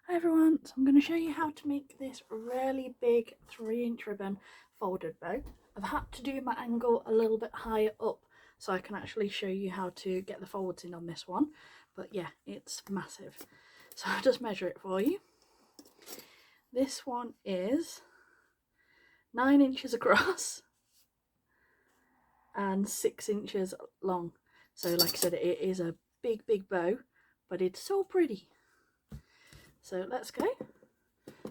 Hi everyone, so I'm going to show you how to make this really big 3-inch ribbon folded bow. I've had to do my angle a little bit higher up so I can actually show you how to get the folds in on this one, but yeah, it's massive. So I'll just measure it for you. This one is 9 inches across and 6 inches long. So like I said, it is a big bow, but it's so pretty. So let's go.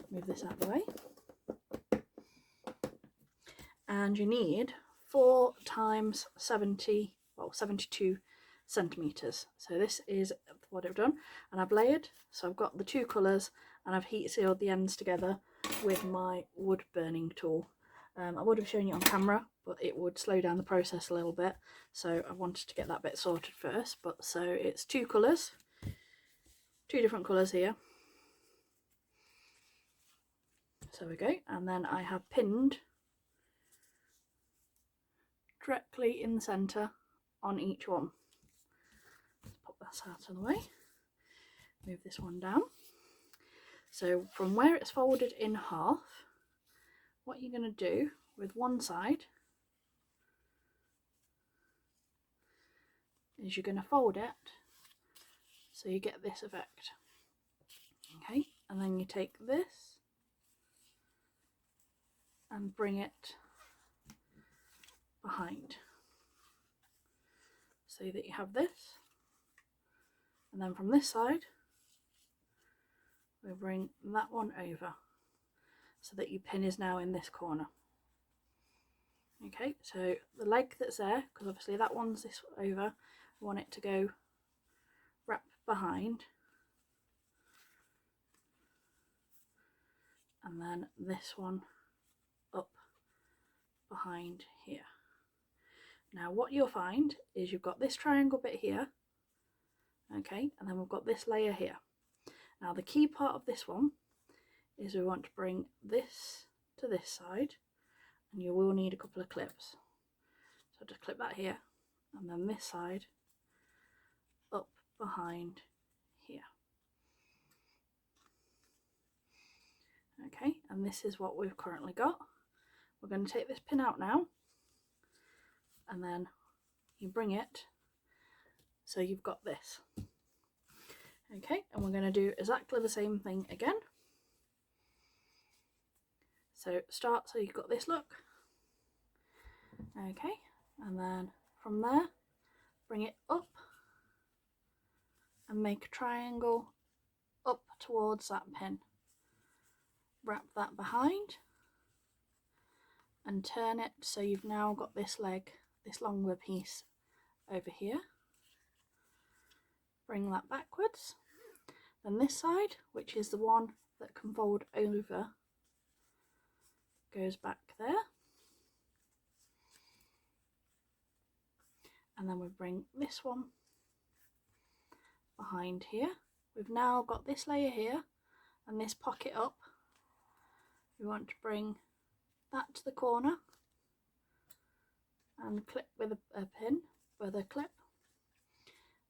Move this out of the way. And you need 4 times 72 centimeters. So this is what I've done, and I've layered. So I've got the 2 colours, and I've heat sealed the ends together with my wood burning tool. I would have shown you on camera, but it would slow down the process a little bit, so I wanted to get that bit sorted first. But so it's 2 colours, 2 different colours here. So we go, and then I have pinned directly in the centre on each one. Let's pop that out of the way. Move this one down. So from where it's folded in half, what you're going to do with one side is you're going to fold it so you get this effect. Okay, and then you take this and bring it behind so that you have this, and then from this side we'll bring that one over so that your pin is now in this corner. Okay, so the leg that's there, because obviously that one's this over, we want it to go wrap behind, and then this one up behind here. Now what you'll find is you've got this triangle bit here, okay, and then we've got this layer here. Now the key part of this one is we want to bring this to this side, and you will need a couple of clips. So just clip that here, and then this side up behind here. Okay, and this is what we've currently got. We're going to take this pin out now, and then you bring it so you've got this. Okay, and we're going to do exactly the same thing again. So start so you've got this look. Okay, and then from there bring it up and make a triangle up towards that pin. Wrap that behind and turn it so you've now got this leg, this longer piece over here. Bring that backwards. Then this side, which is the one that can fold over, goes back there. And then we bring this one behind here. We've now got this layer here and this pocket up. We want to bring that to the corner and clip with a pin with a clip.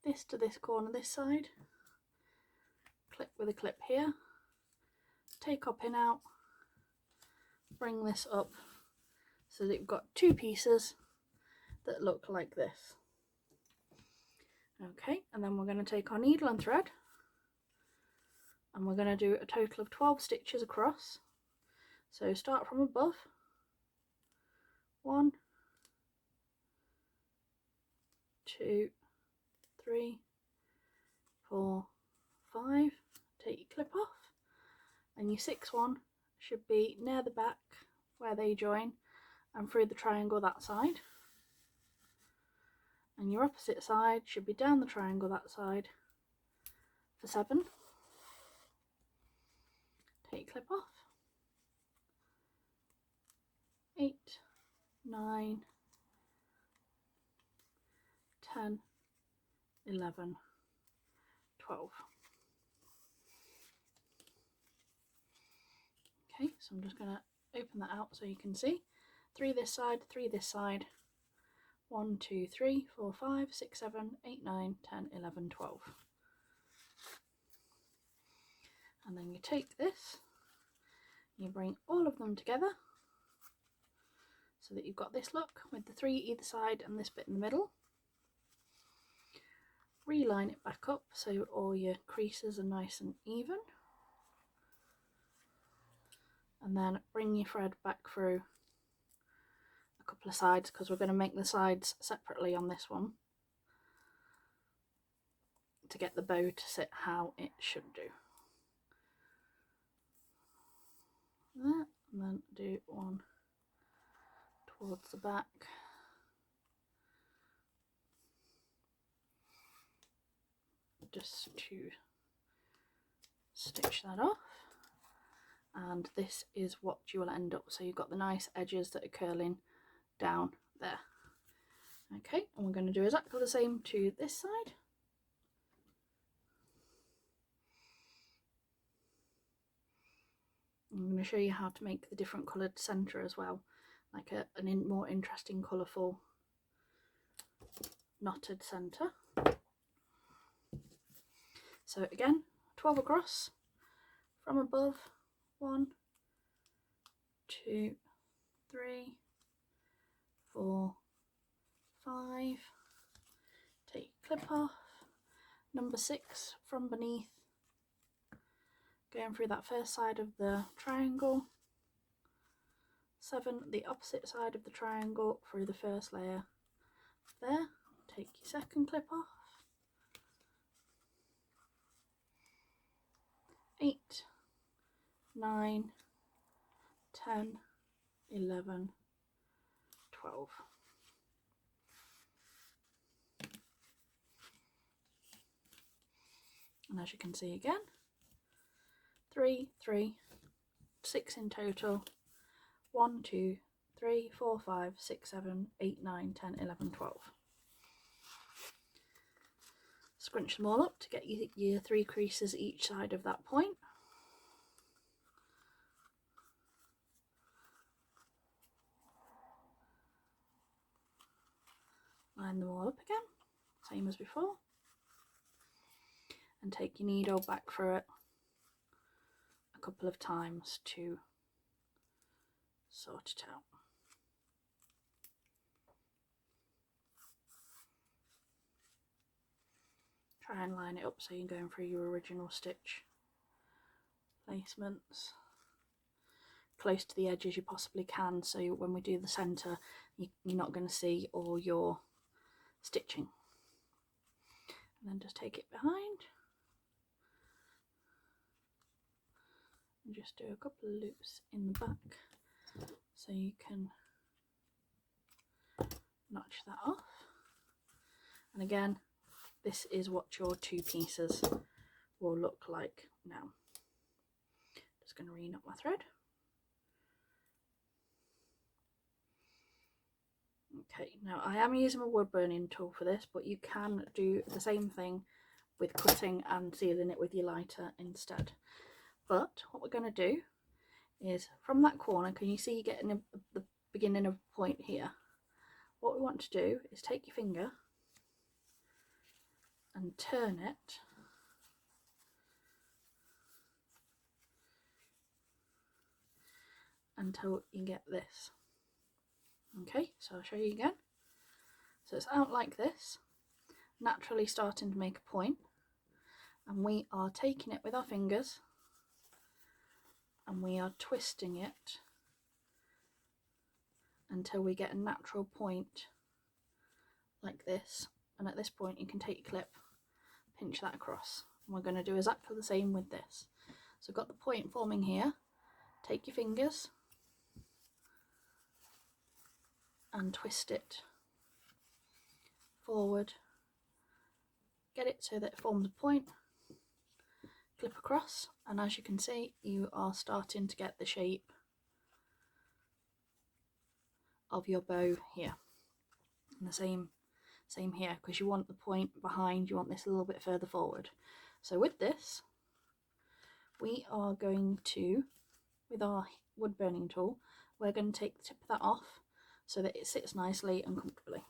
This to this corner this side, clip with a clip here, take our pin out, bring this up so that you've got 2 pieces that look like this. Okay, and then we're going to take our needle and thread, and we're going to do a total of 12 stitches across. So start from above, 1, 2, 3, 4, 5, take your clip off, and your 6th one should be near the back where they join and through the triangle that side, and your opposite side should be down the triangle that side for 7. Take your clip off, 8, 9, 10, 11, 12. Okay, so I'm just going to open that out so you can see. 3 this side, 3 this side. 1, 2, 3, 4, 5, 6, 7, 8, 9, 10, 11, 12. And then you take this, you bring all of them together so that you've got this look with the 3 either side and this bit in the middle. Reline it back up so all your creases are nice and even, and then bring your thread back through a couple of sides, because we're going to make the sides separately on this one to get the bow to sit how it should do. There, and then do one towards the back. Just to stitch that off, and this is what you will end up. So you've got the nice edges that are curling down there. Okay, and we're going to do exactly the same to this side. I'm going to show you how to make the different coloured centre as well, like a more interesting colourful knotted centre. So again, 12 across from above, 1, 2, 3, 4, 5, take your clip off, number 6 from beneath, going through that first side of the triangle, 7 the opposite side of the triangle through the first layer there, take your second clip off, 8, 9, 10, 11, 12. And as you can see again, 3, 3, 6 in total, 1, 2, 3, 4, 5, 6, 7, 8, 9, 10, 11, 12. Scrunch them all up to get your 3 creases each side of that point. Line them all up again, same as before, and take your needle back through it a couple of times to sort it out. Try and line it up so you're going through your original stitch placements close to the edge as you possibly can, so when we do the centre you're not going to see all your stitching. And then just take it behind and just do a couple of loops in the back so you can notch that off. And again, this is what your 2 pieces will look like now. Just going to re-knot my thread. Okay, now I am using a wood burning tool for this, but you can do the same thing with cutting and sealing it with your lighter instead. But what we're going to do is, from that corner, can you see you getting the beginning of a point here? What we want to do is take your finger and turn it until you get this. Okay, so I'll show you again. So it's out like this, naturally starting to make a point, and we are taking it with our fingers and we are twisting it until we get a natural point like this. And at this point you can take your clip, pinch that across, and we're going to do exactly the same with this. So I've got the point forming here, take your fingers and twist it forward, get it so that it forms a point, clip across, and as you can see you are starting to get the shape of your bow here. And the same here, because you want the point behind, you want this a little bit further forward. So with this we are going to, with our wood burning tool, we're going to take the tip of that off so that it sits nicely and comfortably.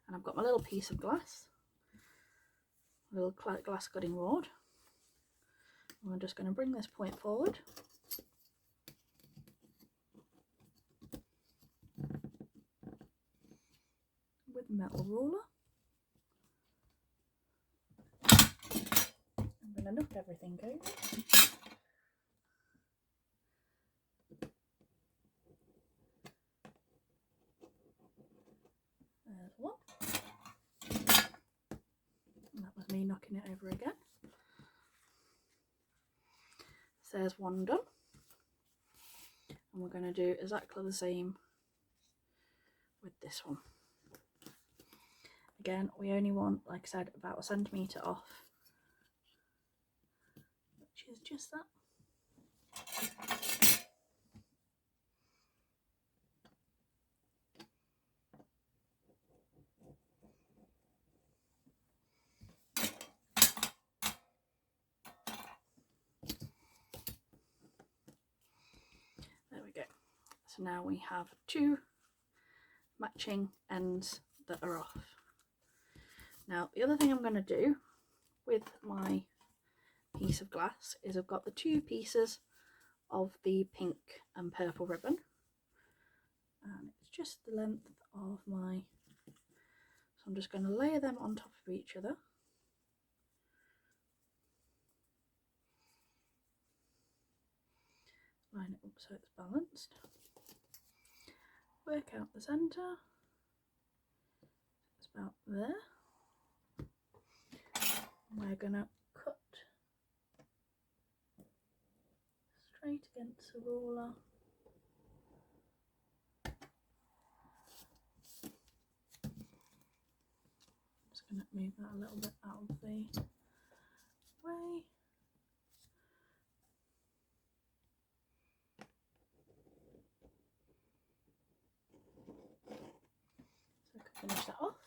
And I've got my little piece of glass, a little glass cutting board. we're just going to bring this point forward. With a metal ruler. I'm going to knock everything over. There's one. And that was me knocking it over again. So there's one done. And we're going to do exactly the same with this one. Again, we only want, like I said, about 1 centimetre off, which is just that. There we go. So now we have 2 matching ends that are off. Now the other thing I'm going to do with my piece of glass is I've got the 2 pieces of the pink and purple ribbon, and it's just the length of my, so I'm just going to layer them on top of each other. Line it up so it's balanced. Work out the centre. It's about there. We're going to cut straight against the ruler. Just going to move that a little bit out of the way. So I can finish that off.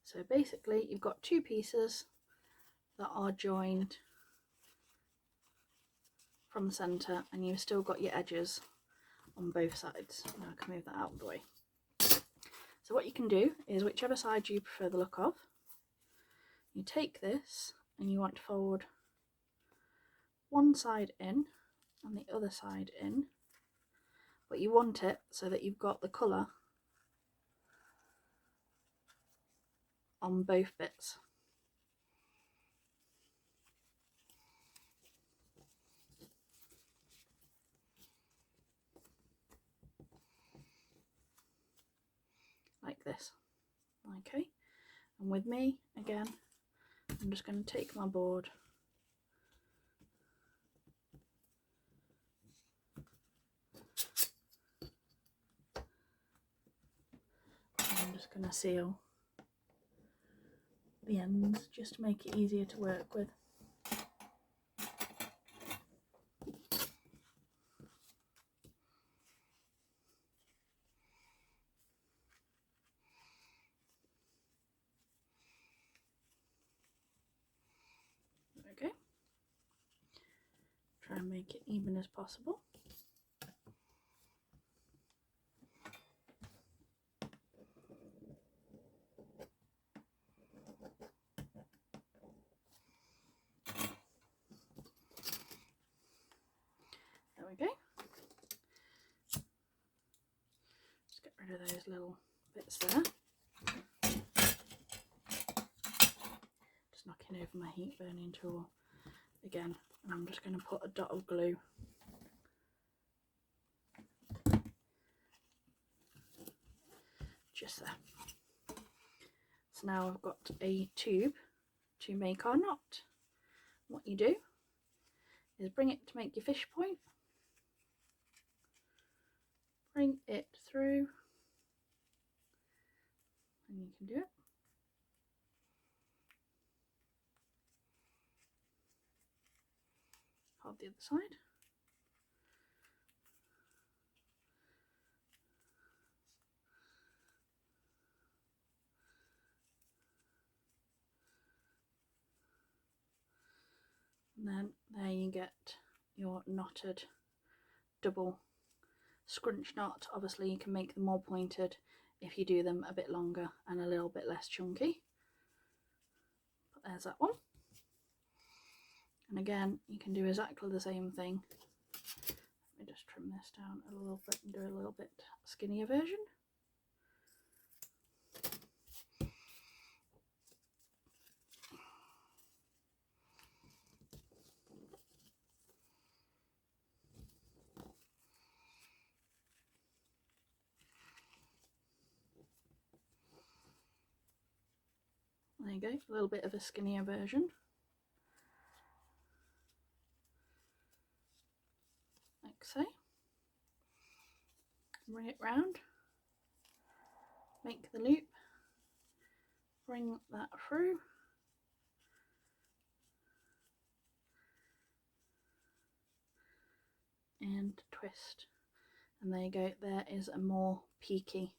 So basically you've got 2 pieces that are joined from the centre, and you've still got your edges on both sides. Now I can move that out of the way. So what you can do is, whichever side you prefer the look of, you take this and you want to fold one side in and the other side in, but you want it so that you've got the colour on both bits. Like this. Okay, and with me again, I'm just going to take my board and I'm just going to seal the ends just to make it easier to work with. Okay, try and make it even as possible. There we go. Just get rid of those little bits there. Just knocking over my heat burning tool again, and I'm just going to put a dot of glue just there. So now I've got a tube to make our knot. What you do is bring it to make your fish point, bring it through, and you can do it. Hold the other side. And then there you get your knotted double scrunch knot. Obviously you can make them more pointed if you do them a bit longer and a little bit less chunky. But there's that one. And again, you can do exactly the same thing. Let me just trim this down a little bit and do a little bit skinnier version. There you go, a little bit of a skinnier version. Like so. Bring it round, make the loop, bring that through, and twist. And there you go, there is a more peaky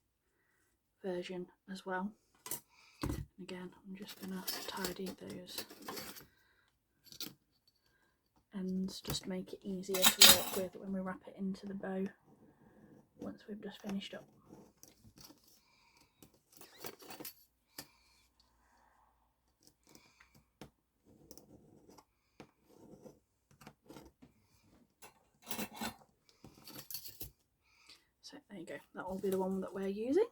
version as well. Again, I'm just going to tidy those ends just to make it easier to work with when we wrap it into the bow once we've just finished up. So there you go, that will be the one that we're using.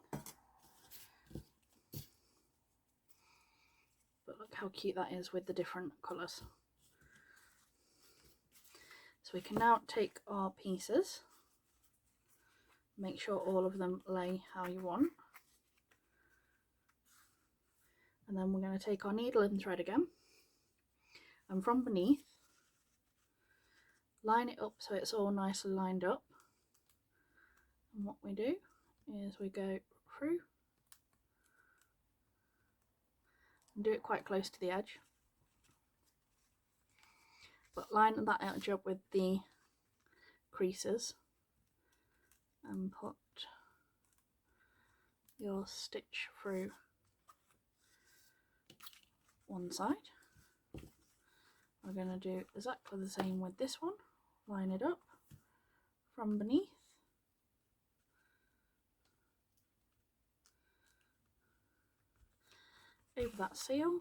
But look how cute that is with the different colours. So we can now take our pieces, make sure all of them lay how you want. And then we're going to take our needle and thread again, and from beneath, line it up so it's all nicely lined up. And what we do is we go through and do it quite close to the edge, but line that edge up with the creases and put your stitch through one side. We're going to do exactly the same with this one, line it up from beneath, over that seal,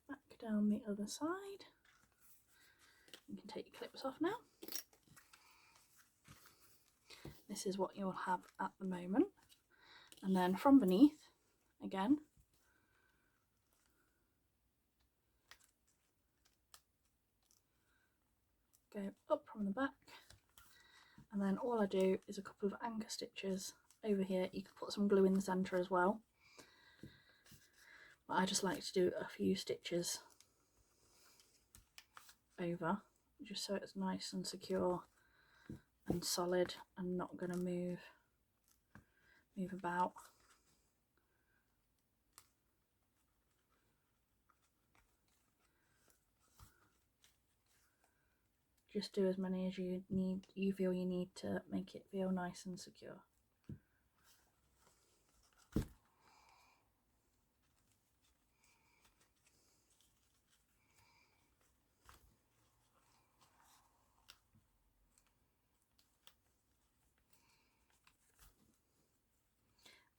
back down the other side. You can take your clips off now. This is what you'll have at the moment. And then from beneath, again, go up from the back, and then all I do is a couple of anchor stitches over here. You can put some glue in the centre as well, but I just like to do a few stitches over, just so it's nice and secure and solid and not going to move about. Just do as many as you feel you need to make it feel nice and secure.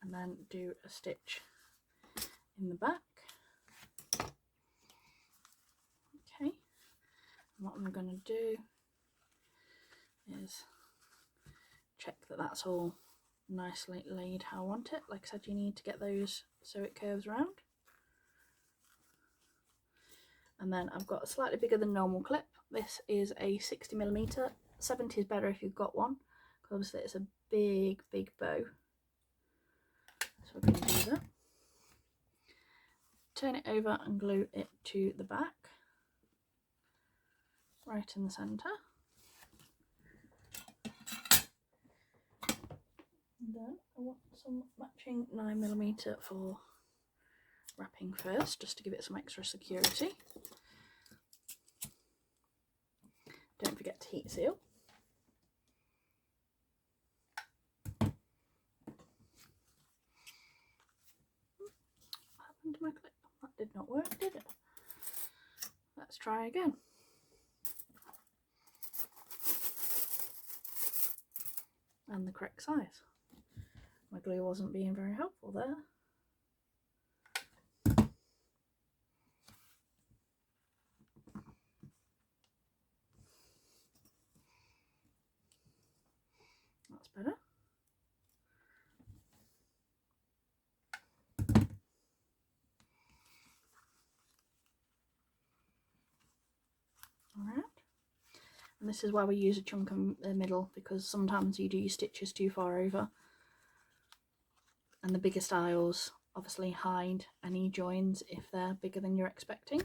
And then do a stitch in the back. Okay, and what I'm going to do is check that that's all nicely laid how I want it. Like I said, you need to get those so it curves around. And then I've got a slightly bigger than normal clip. This is a 60mm. 70 is better if you've got one, because obviously it's a big bow. So we're going to do that. Turn it over and glue it to the back, right in the centre. And then I want some matching 9mm for wrapping first, just to give it some extra security. Don't forget to heat seal. What happened to my clip? That did not work, did it? Let's try again. And the correct size. My glue wasn't being very helpful there. That's better. Alright. And this is why we use a chunk in the middle, because sometimes you do your stitches too far over. And the bigger styles obviously hide any joins if they're bigger than you're expecting.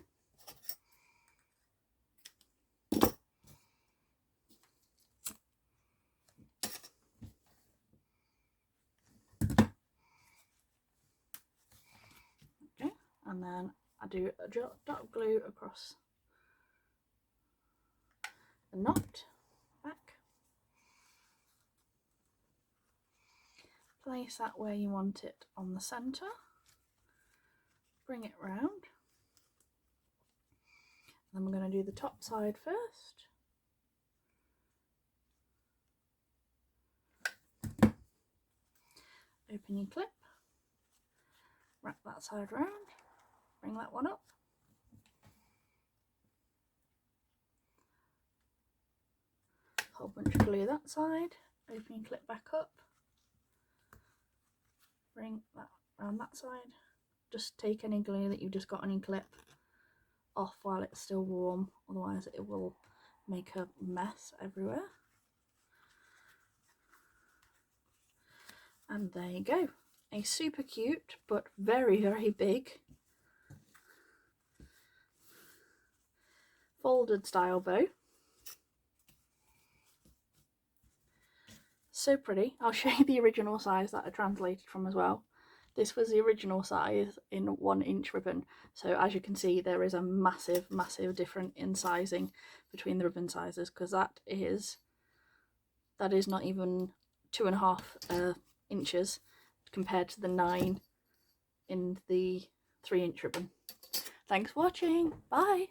Okay, and then I do a dot of glue across the knot back. Place that where you want it on the centre. Bring it round. Then we're going to do the top side first. Open your clip, wrap that side round, bring that one up. Whole bunch of glue that side, open your clip back up, bring that around that side. Just take any glue that you've just got on your clip off while it's still warm, otherwise it will make a mess everywhere. And there you go, a super cute but very, very big folded style bow. So pretty. I'll show you the original size that I translated from as well. This was the original size in 1-inch ribbon, so as you can see there is a massive difference in sizing between the ribbon sizes, because that is not even 2.5 inches compared to the 9 in the 3-inch ribbon. Thanks for watching, bye!